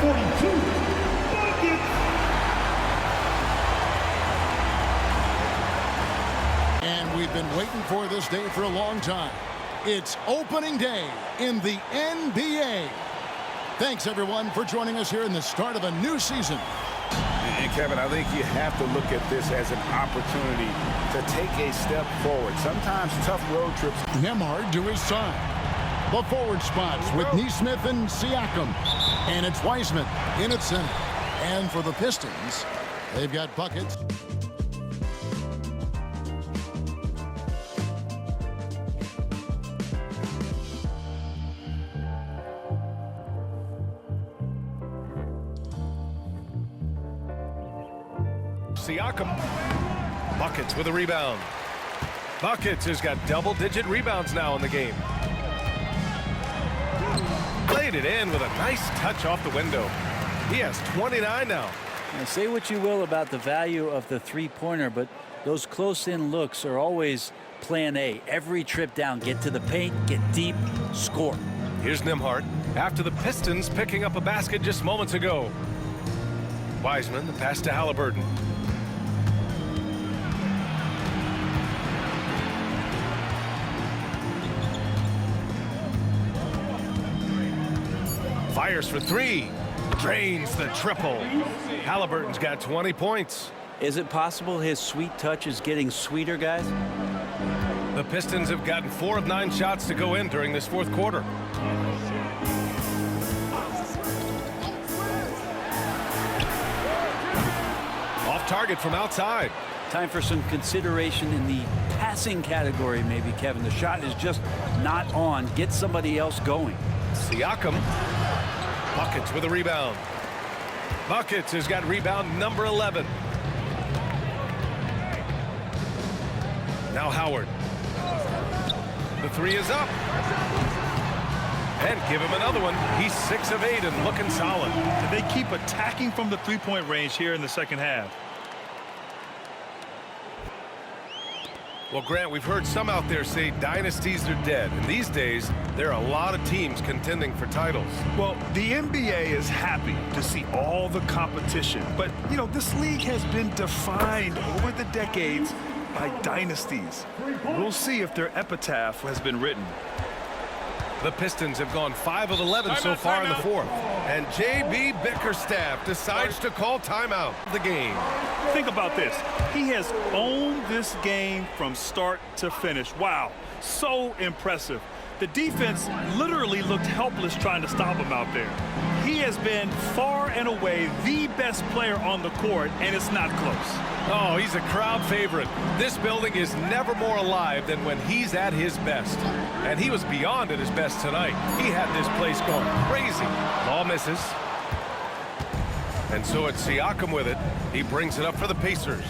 42, buckets. And we've been waiting for this day for a long time. It's opening day in the NBA. Thanks, everyone, for joining us here in the start of a new season. And Kevin, I think you have to look at this as an opportunity to take a step forward. Sometimes tough road trips. Nembhard to his side. The forward spots with Nesmith and Siakam. And it's Wiseman in at center. And for the Pistons, they've got buckets. Siakam. Buckets with a rebound. Buckets has got double-digit rebounds now in the game. Played it in with a nice touch off the window. He has 29 now. Now, say what you will about the value of the three-pointer, but those close-in looks are always plan A. Every trip down, get to the paint, get deep, score. Here's Nembhard after the Pistons picking up a basket just moments ago. Wiseman, the pass to Halliburton. Fires for three. Drains the triple. Halliburton's got 20 points. Is it possible his sweet touch is getting sweeter, guys? The Pistons have gotten 4 of 9 shots to go in during this fourth quarter. Off target from outside. Time for some consideration in the passing category, maybe, Kevin. The shot is just not on. Get somebody else going. Siakam. Buckets with a rebound. Buckets has got rebound number 11. Now Howard. The three is up. And give him another one. He's 6 of 8 and looking solid. And they keep attacking from the three-point range here in the second half. Well, Grant, we've heard some out there say dynasties are dead. And these days, there are a lot of teams contending for titles. Well, the NBA is happy to see all the competition. But, you know, this league has been defined over the decades by dynasties. We'll see if their epitaph has been written. The Pistons have gone 5 of 11 so far in the fourth. And J.B. Bickerstaff decides to call timeout of the game. Think about this. He has owned this game from start to finish. Wow, so impressive. The defense literally looked helpless trying to stop him out there. He has been far and away the best player on the court, and it's not close. Oh, he's a crowd favorite. This building is never more alive than when he's at his best. And he was beyond at his best tonight. He had this place going crazy. Ball misses. And so it's Siakam with it. He brings it up for the Pacers.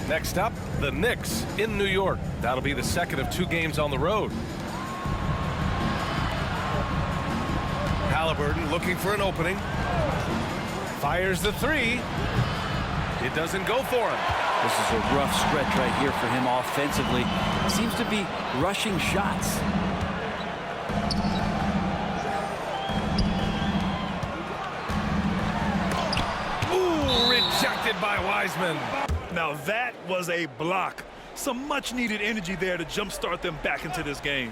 Next up, the Knicks in New York. That'll be the second of 2 games on the road. Halliburton looking for an opening. Fires the three. It doesn't go for him. This is a rough stretch right here for him offensively. Seems to be rushing shots. Ooh, rejected by Wiseman. Now that was a block. Some much-needed energy there to jumpstart them back into this game.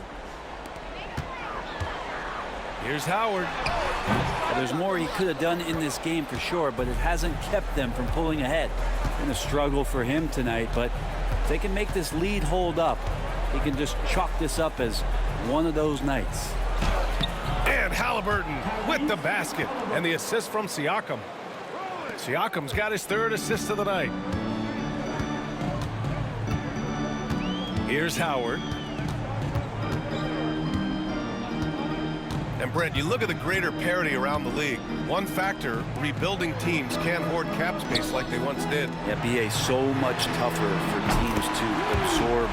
Here's Howard. Well, there's more he could have done in this game for sure, but it hasn't kept them from pulling ahead. Been a struggle for him tonight, but if they can make this lead hold up, he can just chalk this up as one of those nights. And Halliburton with the basket and the assist from Siakam. Siakam's got his 3rd assist of the night. Here's Howard. And Brent, you look at the greater parity around the league. One factor, rebuilding teams can't hoard cap space like they once did. Yeah, BA, so much tougher for teams to absorb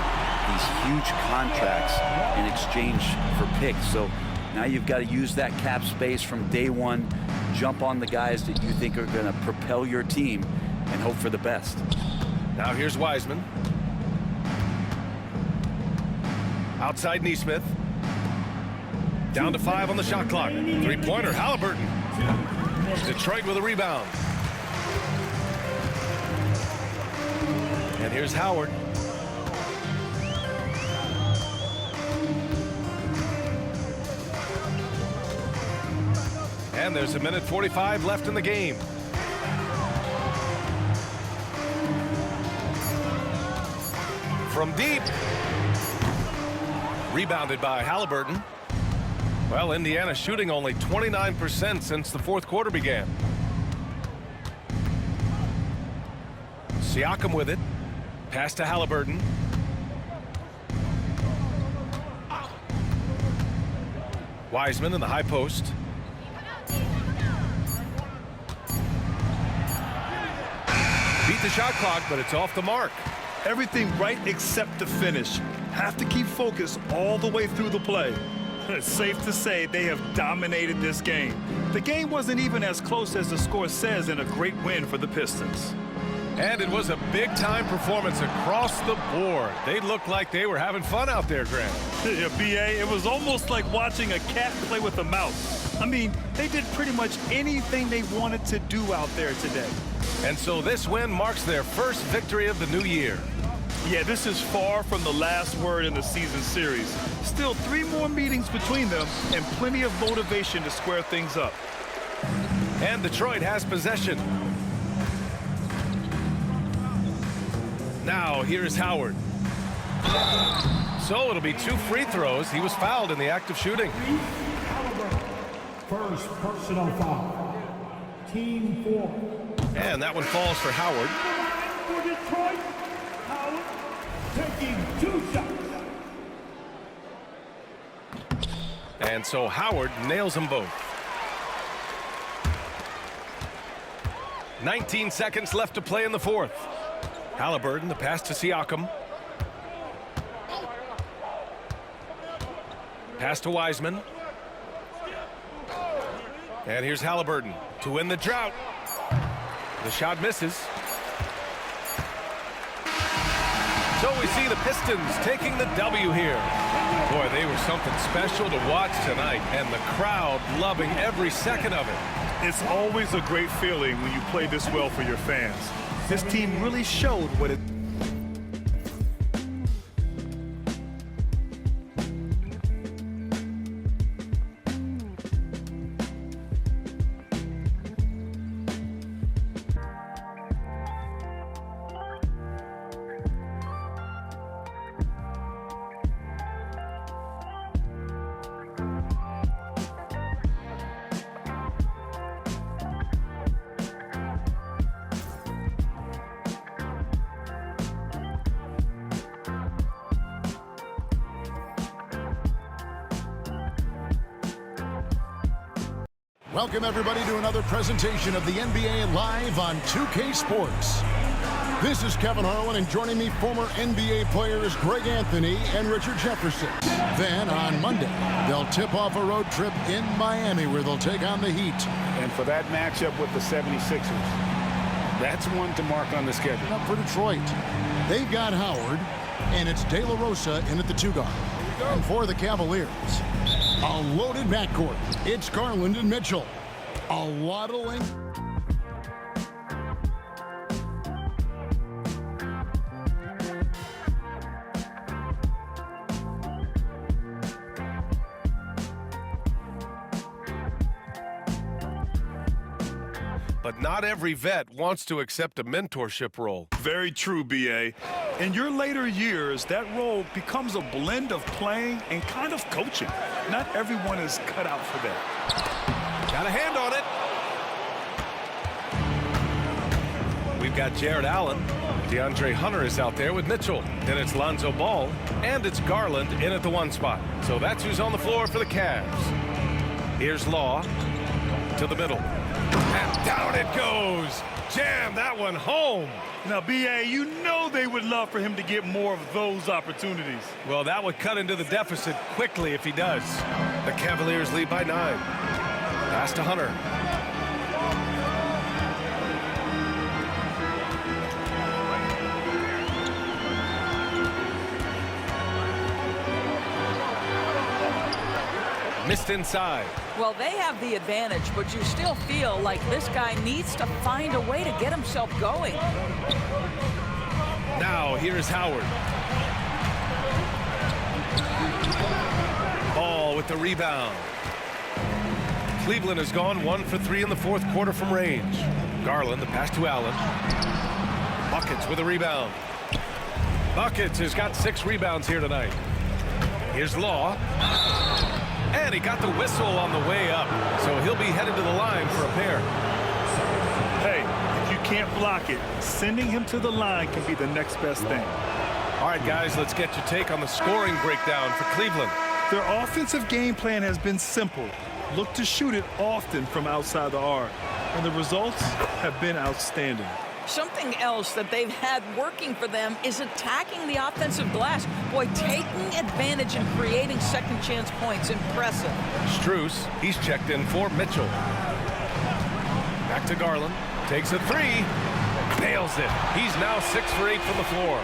these huge contracts in exchange for picks. So now you've got to use that cap space from day one, jump on the guys that you think are going to propel your team, and hope for the best. Now here's Wiseman. Outside Nesmith. Down to 5 on the shot clock. 3-pointer, Halliburton. Detroit with a rebound. And here's Howard. And there's 1:45 left in the game. From deep. Rebounded by Halliburton. Well, Indiana shooting only 29% since the fourth quarter began. Siakam with it. Pass to Halliburton. Wiseman in the high post. Beat the shot clock, but it's off the mark. Everything right except the finish. Have to keep focused all the way through the play. It's safe to say they have dominated this game. The game wasn't even as close as the score says in a great win for the Pistons. And it was a big-time performance across the board. They looked like they were having fun out there, Grant. Yeah, B.A., it was almost like watching a cat play with a mouse. I mean, they did pretty much anything they wanted to do out there today. And so this win marks their first victory of the new year. Yeah, this is far from the last word in the season series. Still 3 more meetings between them and plenty of motivation to square things up. And Detroit has possession. Now here's Howard. So it'll be 2 free throws. He was fouled in the act of shooting. First personal foul. Team 4. And that one falls for Howard. For Detroit, Howard taking 2 shots. And so Howard nails them both. 19 seconds left to play in the fourth. Halliburton, the pass to Siakam. Pass to Wiseman. And here's Halliburton to win the drought. The shot misses. So we see the Pistons taking the W here. Boy, they were something special to watch tonight, and the crowd loving every second of it. It's always a great feeling when you play this well for your fans. This team really showed what it... Welcome, everybody, to another presentation of the NBA Live on 2K Sports. This is Kevin Harlan, and joining me, former NBA players Greg Anthony and Richard Jefferson. Then, on Monday, they'll tip off a road trip in Miami, where they'll take on the Heat. And for that matchup with the 76ers, that's one to mark on the schedule. Up for Detroit, they've got Howard, and it's De La Rosa in at the 2 guard. And for the Cavaliers, a loaded backcourt. It's Garland and Mitchell. A lot of length. But not every vet wants to accept a mentorship role. Very true, B.A. In your later years, that role becomes a blend of playing and kind of coaching. Not everyone is cut out for that. Got a hand on it. We've got Jared Allen. DeAndre Hunter is out there with Mitchell. Then it's Lonzo Ball. And it's Garland in at the 1 spot. So that's who's on the floor for the Cavs. Here's Law to the middle. And down it goes. Jam that one home. Now, B.A., you know they would love for him to get more of those opportunities. Well, that would cut into the deficit quickly if he does. The Cavaliers lead by 9. Pass to Hunter. Missed inside. Well, they have the advantage, but you still feel like this guy needs to find a way to get himself going. Now, here's Howard. Ball with the rebound. Cleveland has gone 1 for 3 in the fourth quarter from range. Garland, the pass to Allen. Buckets with a rebound. Buckets has got 6 rebounds here tonight. Here's Law. And he got the whistle on the way up. So he'll be headed to the line for a pair. Hey, if you can't block it, sending him to the line can be the next best thing. All right, guys, let's get your take on the scoring breakdown for Cleveland. Their offensive game plan has been simple. Look to shoot it often from outside the arc. And the results have been outstanding. Something else that they've had working for them is attacking the offensive glass. Boy, taking advantage and creating second chance points. Impressive. Strus, he's checked in for Mitchell. Back to Garland. Takes a 3. Nails it. He's now 6 for 8 from the floor.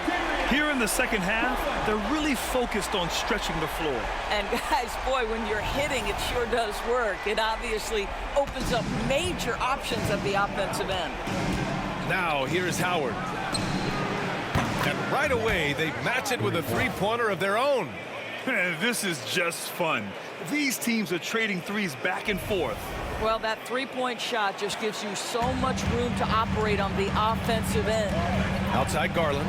Here in the second half, they're really focused on stretching the floor. And guys, boy, when you're hitting, it sure does work. It obviously opens up major options at the offensive end. Now, here's Howard. And right away, they match it with a three-pointer of their own. This is just fun. These teams are trading threes back and forth. Well, that three-point shot just gives you so much room to operate on the offensive end. Outside Garland.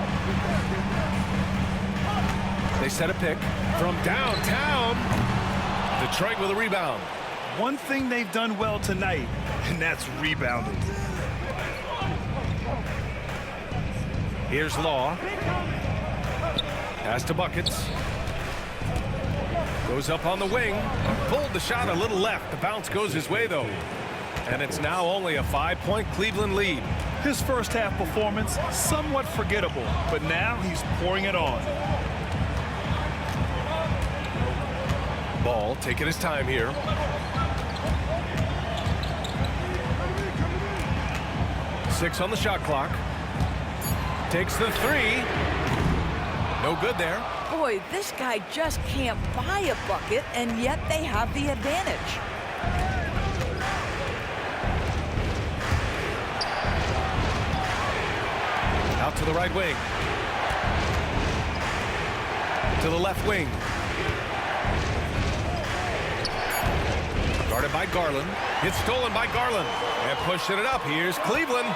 They set a pick from downtown. Detroit with a rebound. One thing they've done well tonight, and that's rebounding. Here's Law. Pass to Buckets. Goes up on the wing. Pulled the shot a little left. The bounce goes his way, though. And it's now only a 5-point Cleveland lead. His first half performance, somewhat forgettable, but now he's pouring it on. Ball taking his time here. Six on the shot clock. Takes the 3. No good there. Boy, this guy just can't buy a bucket, and yet they have the advantage. Out to the right wing. To the left wing. Guarded by Garland. It's stolen by Garland. And pushing it up. Here's Cleveland.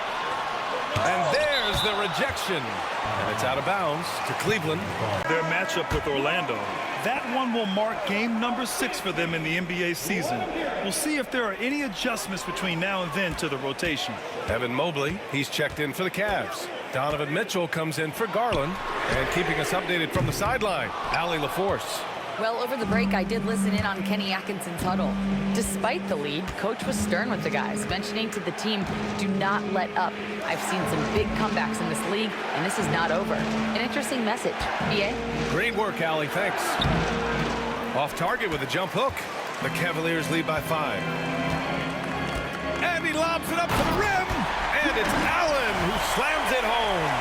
And there's the rejection. And it's out of bounds to Cleveland. Their matchup with Orlando. That one will mark game number 6 for them in the NBA season. We'll see if there are any adjustments between now and then to the rotation. Evan Mobley, he's checked in for the Cavs. Donovan Mitchell comes in for Garland. And keeping us updated from the sideline, Allie LaForce. Well, over the break, I did listen in on Kenny Atkinson's huddle. Despite the lead, Coach was stern with the guys, mentioning to the team, do not let up. I've seen some big comebacks in this league, and this is not over. An interesting message. BA? Great work, Allie. Thanks. Off target with a jump hook. The Cavaliers lead by 5. And he lobs it up to the rim. And it's Allen who slams it home.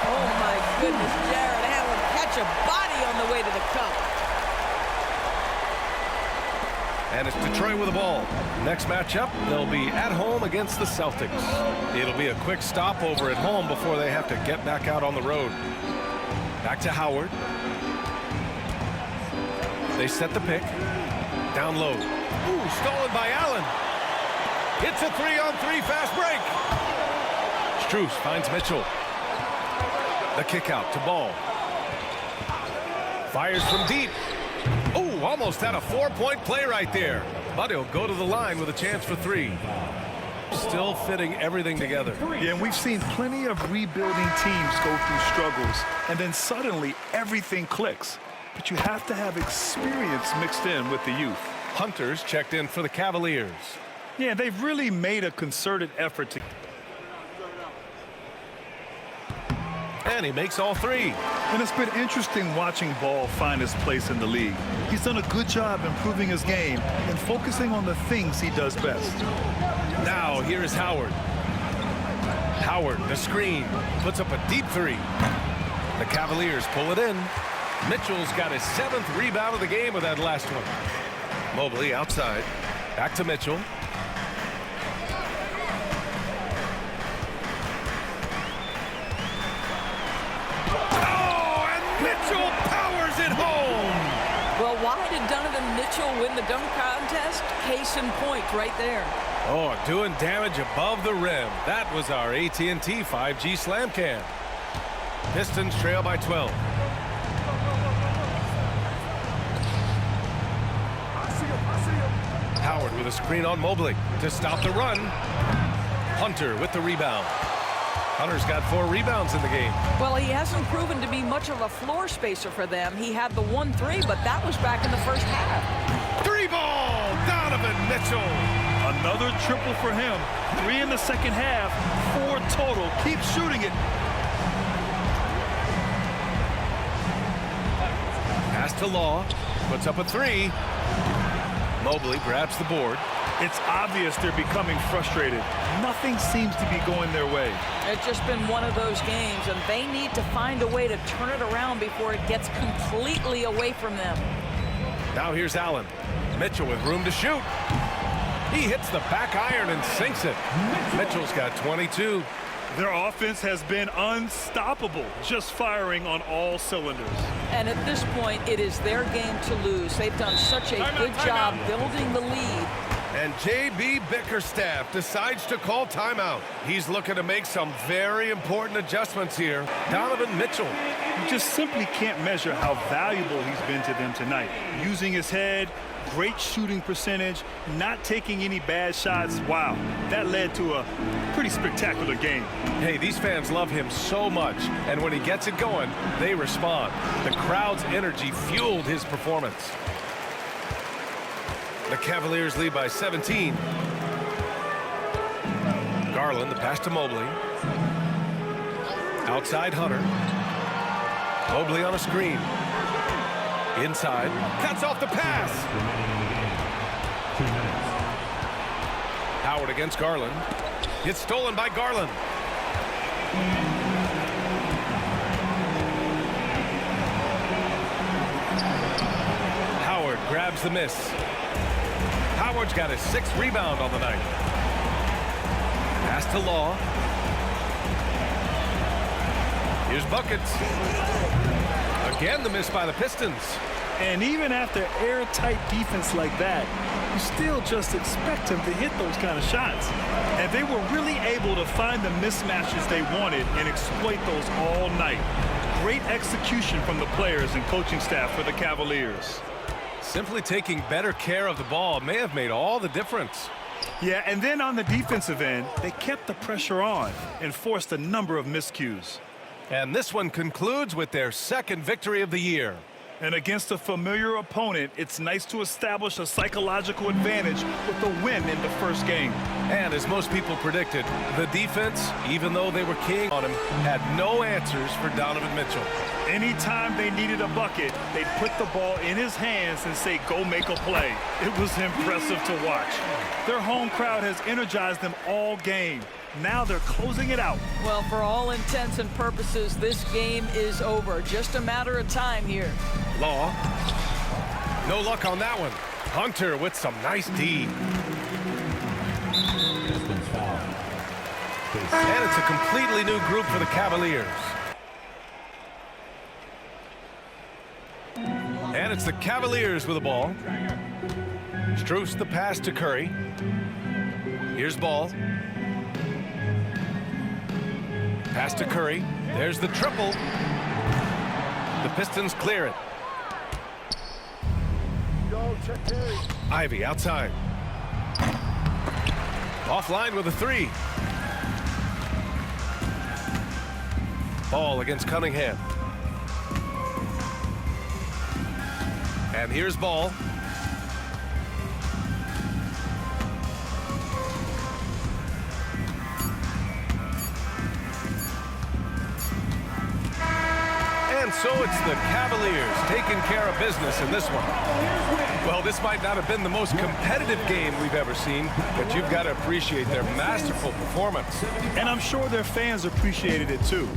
Oh, my goodness, Jared Allen catch a body on the way to the cup. And it's Detroit with the ball. Next matchup, they'll be at home against the Celtics. It'll be a quick stopover at home before they have to get back out on the road. Back to Howard. They set the pick. Down low. Ooh, stolen by Allen. It's a 3-on-3 fast break. Strus finds Mitchell. The kick out to Ball. Fires from deep. Oh, almost had a 4-point play right there. But he'll go to the line with a chance for 3. Still fitting everything together. Yeah, and we've seen plenty of rebuilding teams go through struggles, and then suddenly everything clicks. But you have to have experience mixed in with the youth. Hunter's checked in for the Cavaliers. Yeah, they've really made a concerted effort to... And he makes all 3. And it's been interesting watching Ball find his place in the league. He's done a good job improving his game and focusing on the things he does best. Now here is Howard. Howard, the screen, puts up a deep 3. The Cavaliers pull it in. Mitchell's got his 7th rebound of the game with that last one. Mobley outside. Back to Mitchell. Oh, and Mitchell powers it home. Well, why did Donovan Mitchell win the dunk contest? Case in point right there. Oh, doing damage above the rim. That was our AT&T 5G slam cam. Pistons trail by 12. Howard with a screen on Mobley to stop the run. Hunter with the rebound. Hunter's got 4 rebounds in the game. Well, he hasn't proven to be much of a floor spacer for them. He had the 1-3, but that was back in the first half. 3-ball, Donovan Mitchell. Another triple for him. 3 in the second half, 4 total. Keep shooting it. Pass to Law, puts up a 3. Mobley grabs the board. It's obvious they're becoming frustrated. Nothing seems to be going their way. It's just been one of those games, and they need to find a way to turn it around before it gets completely away from them. Now here's Allen. Mitchell with room to shoot. He hits the back iron and sinks it. Mitchell's got 22. Their offense has been unstoppable, just firing on all cylinders. And at this point, it is their game to lose. They've done such a good job building the lead. And J.B. Bickerstaff decides to call timeout. He's looking to make some very important adjustments here. Donovan Mitchell. You just simply can't measure how valuable he's been to them tonight. Using his head, great shooting percentage, not taking any bad shots. Wow, that led to a pretty spectacular game. Hey, these fans love him so much, and when he gets it going, they respond. The crowd's energy fueled his performance. The Cavaliers lead by 17. Garland, the pass to Mobley. Outside Hunter. Mobley on a screen. Inside. Cuts off the pass. 2 minutes. Howard against Garland. It's stolen by Garland. Howard grabs the miss. Howard's got his 6th rebound on the night. Pass to Law. Here's buckets. Again, the miss by the Pistons. And even after airtight defense like that, you still just expect him to hit those kind of shots. And they were really able to find the mismatches they wanted and exploit those all night. Great execution from the players and coaching staff for the Cavaliers. Simply taking better care of the ball may have made all the difference. Yeah, and then on the defensive end, they kept the pressure on and forced a number of miscues. And this one concludes with their 2nd victory of the year. And against a familiar opponent, it's nice to establish a psychological advantage with a win in the first game. And as most people predicted, the defense, even though they were keying on him, had no answers for Donovan Mitchell. Anytime they needed a bucket, they'd put the ball in his hands and say, go make a play. It was impressive to watch. Their home crowd has energized them all game. Now they're closing it out. Well, for all intents and purposes, this game is over. Just a matter of time here. Law. No luck on that one. Hunter with some nice D. Pistons foul. And it's a completely new group for the Cavaliers. And it's the Cavaliers with the ball. Strus the pass to Curry. Here's Ball. Pass to Curry. There's the triple. The Pistons clear it. Ivy outside. Offline with a 3. Ball against Cunningham. And here's Ball. And so it's the Cavaliers taking care of business in this one. Well, this might not have been the most competitive game we've ever seen, but you've got to appreciate their masterful performance. And I'm sure their fans appreciated it too.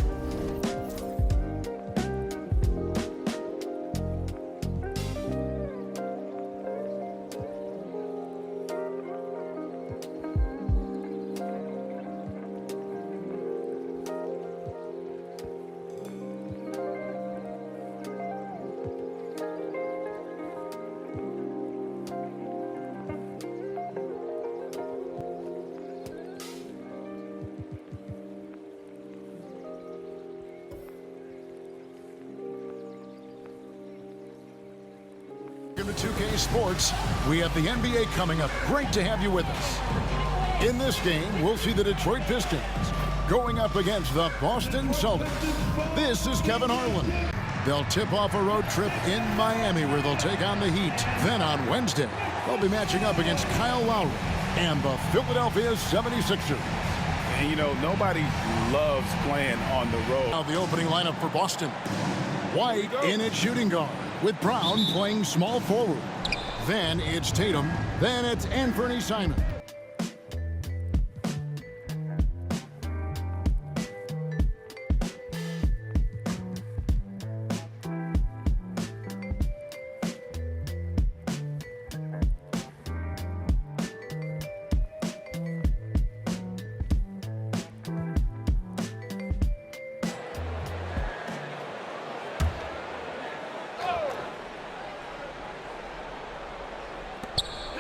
to 2K Sports. We have the NBA coming up. Great to have you with us. In this game, we'll see the Detroit Pistons going up against the Boston Celtics. This is Kevin Harlan. They'll tip off a road trip in Miami where they'll take on the Heat. Then on Wednesday, they'll be matching up against Kyle Lowry and the Philadelphia 76ers. And, you know, nobody loves playing on the road. Now the opening lineup for Boston. White in at shooting guard, with Brown playing small forward. Then it's Tatum. Then it's Anthony Simons.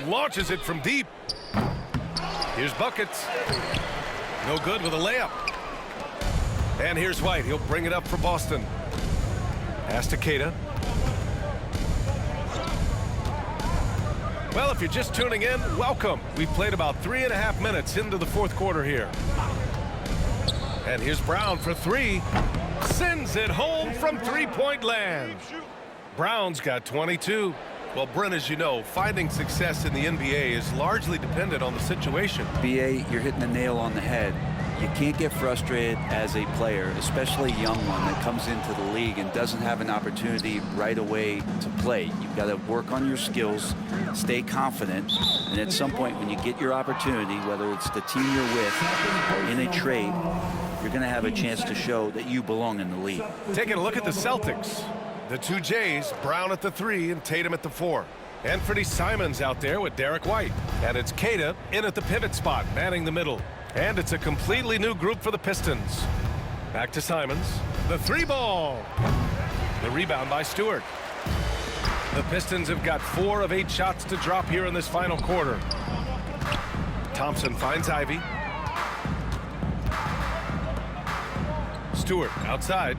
Launches it from deep. Here's buckets. No good with a layup. And here's White. He'll bring it up for Boston. Pass to Keita. Well, if you're just tuning in, welcome. We've played about 3.5 minutes into the fourth quarter here. And here's Brown for three. Sends it home from three-point land. Brown's got 22. Well, Brent, as you know, finding success in the NBA is largely dependent on the situation. BA, you're hitting the nail on the head. You can't get frustrated as a player, especially a young one that comes into the league and doesn't have an opportunity right away to play. You've got to work on your skills, stay confident, and at some point when you get your opportunity, whether it's the team you're with or in a trade, you're going to have a chance to show that you belong in the league. Taking a look at the Celtics. The two Jays, Brown at the 3 and Tatum at the 4. Anthony Simons out there with Derek White. And it's Keita in at the pivot spot, manning the middle. And it's a completely new group for the Pistons. Back to Simons. The 3-ball. The rebound by Stewart. The Pistons have got 4 of 8 shots to drop here in this final quarter. Thompson finds Ivy. Stewart outside.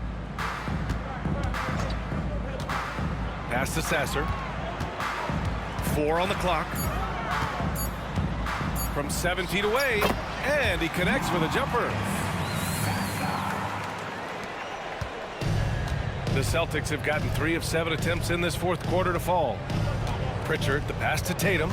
Pass to Sasser. 4 on the clock. From 7 feet away, and he connects with a jumper. The Celtics have gotten 3 of 7 attempts in this fourth quarter to fall. Pritchard, the pass to Tatum.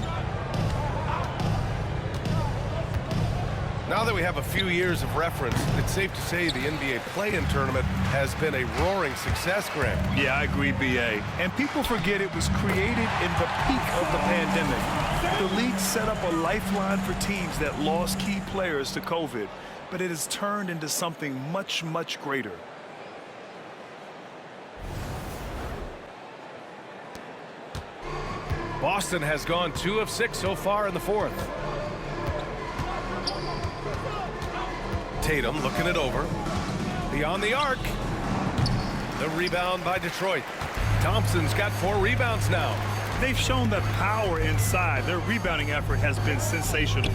Now that we have a few years of reference, it's safe to say the NBA play-in tournament has been a roaring success, Grant. Yeah, I agree, BA. And people forget it was created in the peak of the pandemic. The league set up a lifeline for teams that lost key players to COVID, but it has turned into something much, much greater. Boston has gone 2 of 6 so far in the fourth. Tatum looking it over. Beyond the arc. The rebound by Detroit. Thompson's got 4 rebounds now. They've shown that power inside. Their rebounding effort has been sensational.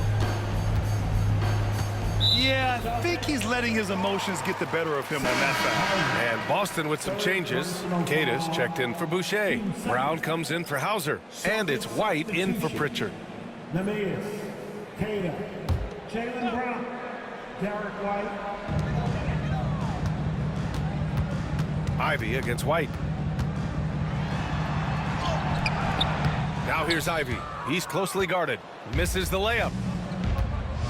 Yeah, I think he's letting his emotions get the better of him on that foul. And Boston with some changes. Keita's checked in for Boucher. Brown comes in for Hauser. And it's White in for Pritchard. The Miz, Keita, Jaylen Brown, Derek White. Ivy against White. Now here's Ivy. He's closely guarded. Misses the layup.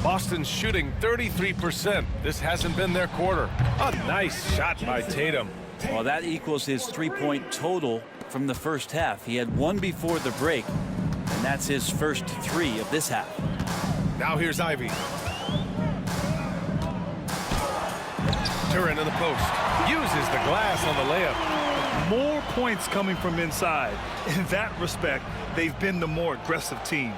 Boston's shooting 33%. This hasn't been their quarter. A nice shot by Tatum. Well, that equals his 3-point total from the first half. He had 1 before the break, and that's his first 3 of this half. Now here's Ivy. Turin in the post. Uses the glass on the layup. More points coming from inside. In that respect, they've been the more aggressive team.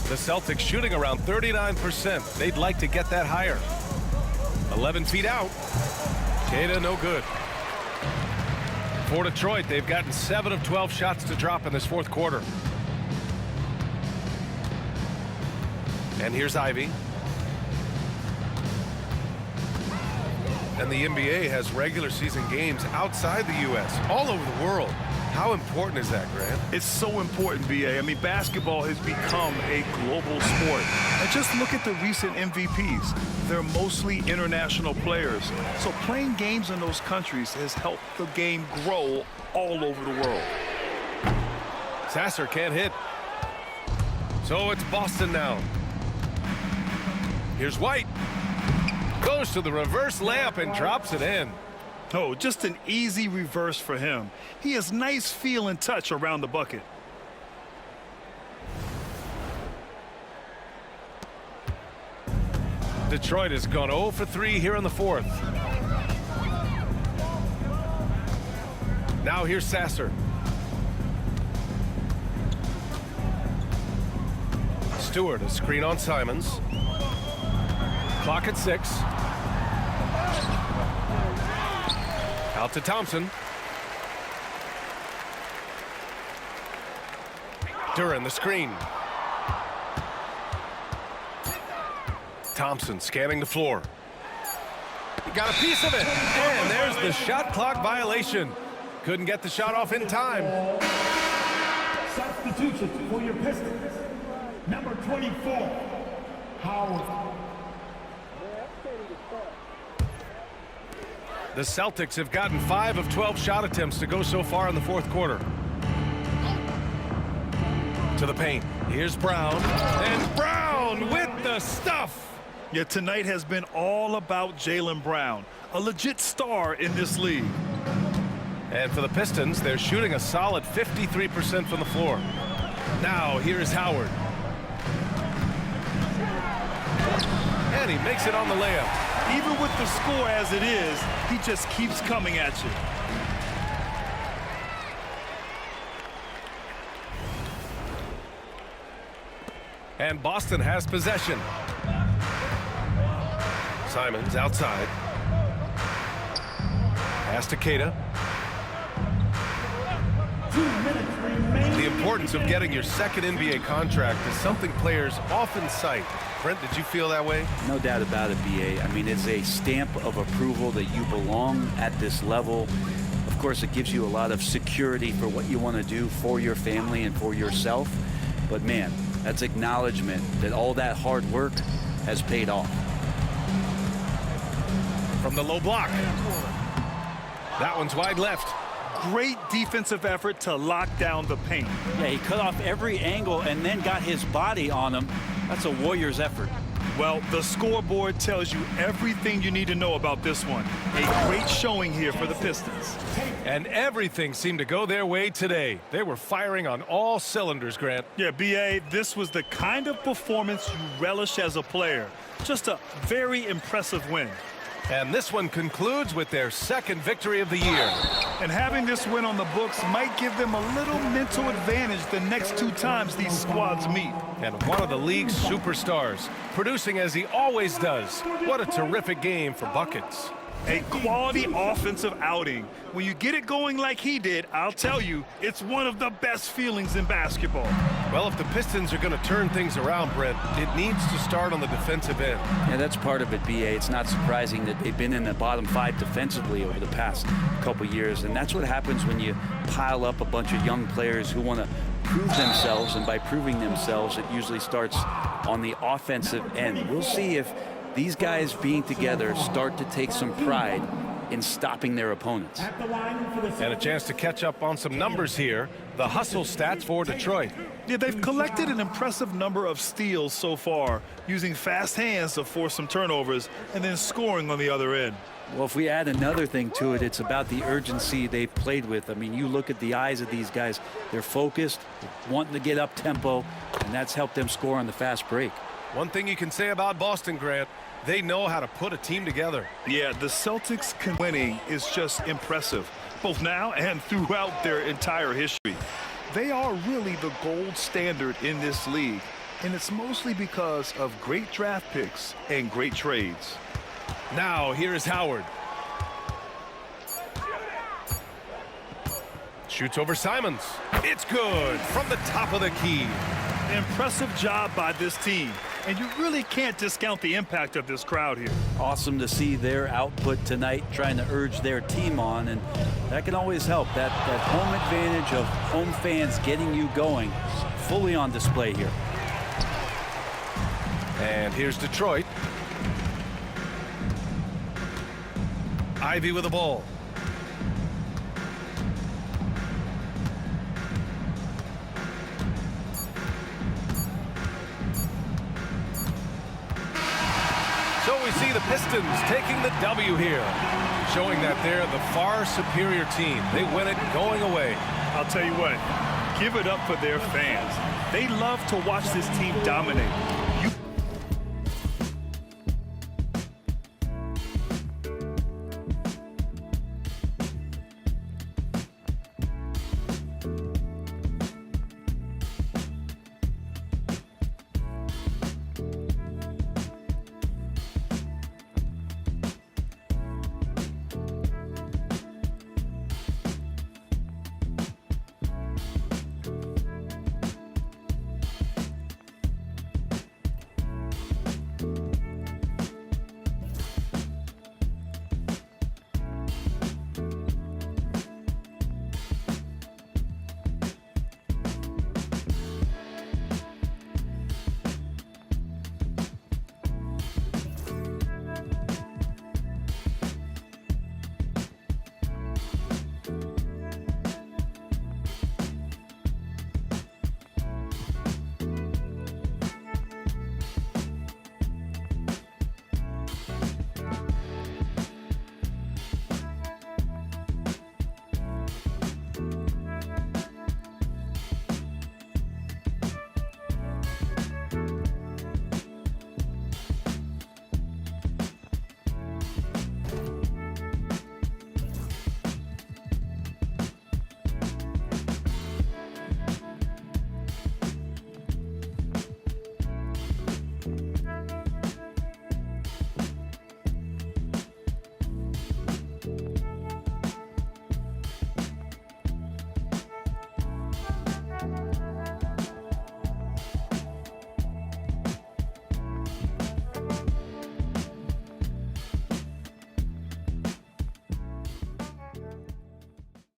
The Celtics shooting around 39%. They'd like to get that higher. 11 feet out. Keita no good. For Detroit, they've gotten 7 of 12 shots to drop in this fourth quarter. And here's Ivy. And the NBA has regular season games outside the U.S., all over the world. How important is that, Grant? It's so important, BA. I mean, basketball has become a global sport. And just look at the recent MVPs. They're mostly international players. So playing games in those countries has helped the game grow all over the world. Sasser can't hit. So it's Boston now. Here's White. Goes to the reverse layup and drops it in. Oh, just an easy reverse for him. He has nice feel and touch around the bucket. Detroit has gone 0 for 3 here in the fourth. Now here's Sasser. Stewart, a screen on Simons. Clock at 6. Out to Thompson. Duran, the screen. Thompson scanning the floor. He got a piece of it. And there's the shot clock violation. Couldn't get the shot off in time. Substitution for your Pistons. Number 24, Howard. The Celtics have gotten 5 of 12 shot attempts to go so far in the fourth quarter. To the paint. Here's Brown. And Brown with the stuff. Yeah, tonight has been all about Jaylen Brown, a legit star in this league. And for the Pistons, they're shooting a solid 53% from the floor. Now, here's Howard. And he makes it on the layup. Even with the score as it is, he just keeps coming at you. And Boston has possession. Simons outside. Pass to Keita. 2 minutes remaining. The importance of getting your second NBA contract is something players often cite. Brent, did you feel that way? No doubt about it, BA. I mean, it's a stamp of approval that you belong at this level. Of course, it gives you a lot of security for what you want to do for your family and for yourself. But man, that's acknowledgement that all that hard work has paid off. From the low block. That one's wide left. Great defensive effort to lock down the paint. Yeah, he cut off every angle and then got his body on him. That's a Warriors effort. Well, the scoreboard tells you everything you need to know about this one. A great showing here for the Pistons. And everything seemed to go their way today. They were firing on all cylinders, Grant. Yeah, BA, this was the kind of performance you relish as a player. Just a very impressive win. And this one concludes with their second victory of the year. And having this win on the books might give them a little mental advantage the next 2 times these squads meet. And one of the league's superstars, producing as he always does. What a terrific game for buckets. A quality offensive outing. When you get it going like he did, I'll tell you, it's one of the best feelings in basketball. Well, if the Pistons are going to turn things around, Brent, it needs to start on the defensive end. Yeah, that's part of it, BA. It's not surprising that they've been in the bottom 5 defensively over the past couple years. And that's what happens when you pile up a bunch of young players who want to prove themselves. And by proving themselves, it usually starts on the offensive end. We'll see if these guys being together start to take some pride in stopping their opponents. And a chance to catch up on some numbers here. The hustle stats for Detroit. Yeah, they've collected an impressive number of steals so far, using fast hands to force some turnovers and then scoring on the other end. Well, if we add another thing to it, it's about the urgency they've played with. I mean, you look at the eyes of these guys. They're focused, wanting to get up tempo, and that's helped them score on the fast break. One thing you can say about Boston, Grant, they know how to put a team together. Yeah, the Celtics winning is just impressive, both now and throughout their entire history. They are really the gold standard in this league, and it's mostly because of great draft picks and great trades. Now, here is Howard. Shoots over Simons. It's good from the top of the key. Impressive job by this team. and you really can't discount the impact of this crowd here. Awesome to see their output tonight, trying to urge their team on, and that can always help. That home advantage of home fans getting you going, fully on display here. And here's Detroit. Ivy with the ball. So we see the Pistons taking the W here, showing that they're the far superior team. They win it going away. I'll tell you what, give it up for their fans. They love to watch this team dominate.